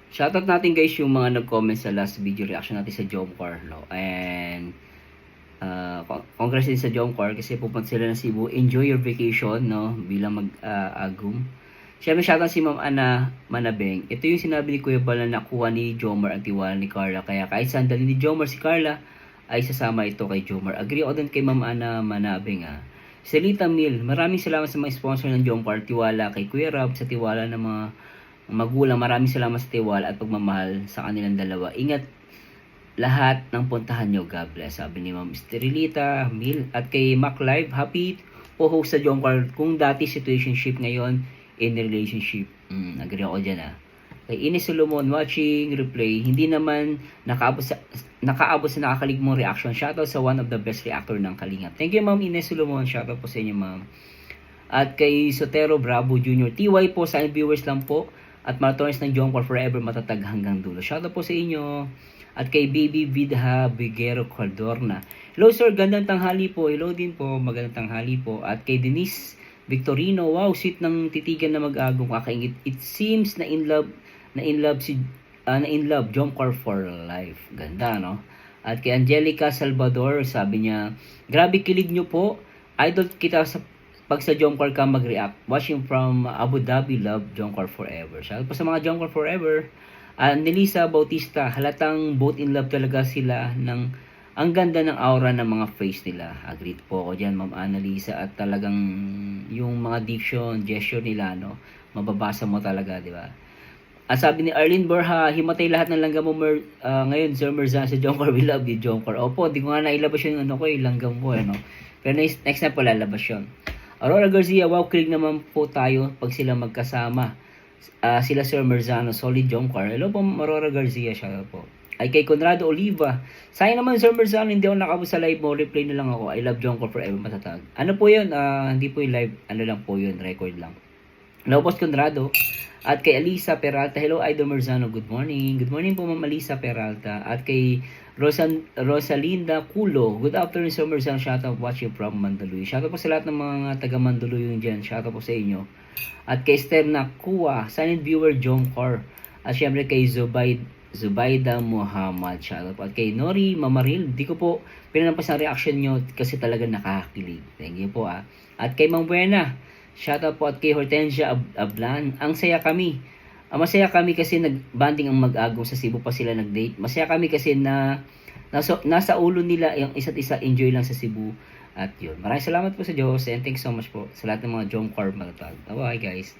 Shoutout natin guys yung mga nag-comment sa last video reaction natin sa Jomcar, no? And congrats din sa Jomcar kasi pupunta sila ng Cebu. Enjoy your vacation, no? Bilang mag-agum. Siyempre, shoutout si Ma'am Ana Manabeng. Ito yung sinabi ni Kuya Bal na nakuha ni Jomar ang tiwala ni Carla. Kaya kahit saan dali ni Jomar si Carla, ay sasama ito kay Jomar. Agree ako din kay Ma'am Ana Manabeng, Selita Mill, maraming salamat sa mga sponsor ng Jomcar. Tiwala kay Kuya Rob sa tiwala ng mga magulang. Maraming salamat sa tiwala at pagmamahal sa kanilang dalawa. Ingat lahat ng puntahan nyo. God bless. Sabi ni Ma'am Sterilita Mill. At kay Mac Live, happy po host sa Jomcar. Kung dati situationship, ngayon in relationship. Agree ako dyan Kay Ines Solomon, watching replay, hindi naman nakaabot sa nakakaligmong reaction. Shoutout sa one of the best reactor ng Kalingap. Thank you Ma'am Ines Solomon. Shoutout po sa inyo Ma'am. At kay Sotero Bravo Jr. TY po, sa viewers lang po. At maratones ng Jomcar forever, matatag hanggang dulo. Shoutout po sa inyo. At kay Baby Vidha Biguero Cordorna. Hello sir, gandang tanghali po. Hello din po, magandang tanghali po. At kay Denise Victorino, wow, sweet ng titigan na mag-agong kakaingit. It seems na in love Jomcar for life. Ganda, no? At kay Angelica Salvador, sabi niya, grabe kilig nyo po. Idol kita pag sa Jomcar ka mag-react. Watching from Abu Dhabi, love Jomcar forever. Shout po sa mga Jomcar forever. Nelisa Bautista, halatang both in love talaga sila ng ang ganda ng aura ng mga face nila. Agreed po ako dyan, Ma'am Annalisa. At talagang yung mga diction, gesture nila, no? Mababasa mo talaga, di ba? At sabi ni Arlene Borja, himatay lahat ng langgam mo ngayon, Sir Merzan, sa Jomcar. We love you, Jomcar. Opo, di ko nga nailabas yung langgam ko, no? Pero next na po lalabas yun. Aurora Garcia, wow, kilig naman po tayo pag sila magkasama. Sila Sir Merzano, solid Jomcar. Hello po, Aurora Garcia, siya po. Ay kay Conrado Oliva, sayang naman Sir Merzano, hindi ako nakabot sa live mo, replay na lang ako. I love Jomcar forever, matatag. Ano po yun? Hindi po yung live, ano lang po yun, record lang. Hello po, Conrado. At kay Alisa Peralta, hello Idol Merzano, good morning. Good morning po Ma'am Alisa Peralta. At kay Rosalinda Culo, good afternoon Sir Merzano, shoutout watching from Mandaluyong. Shoutout po sa lahat ng mga taga Mandaluyong dyan, shoutout po sa inyo. At kay Esther Nakua, silent viewer Jomcar. At syempre kay Zubaida Muhammad, shoutout po. At kay Nori Mamaril, di ko po pinanampas ang reaction nyo kasi talaga nakakakilig. Thank you po At kay Mang Buena, shoutout po. At kay Hortensia Ablan, ang saya kami. Masaya kami kasi nag-banding ang mag-agong sa Cebu pa sila nag-date. Masaya kami kasi nasa ulo nila yung isa't isa, enjoy lang sa Cebu. At yun, maraming salamat po sa Diyos and thanks so much po sa lahat ng mga Jomcar matatag. Bye guys.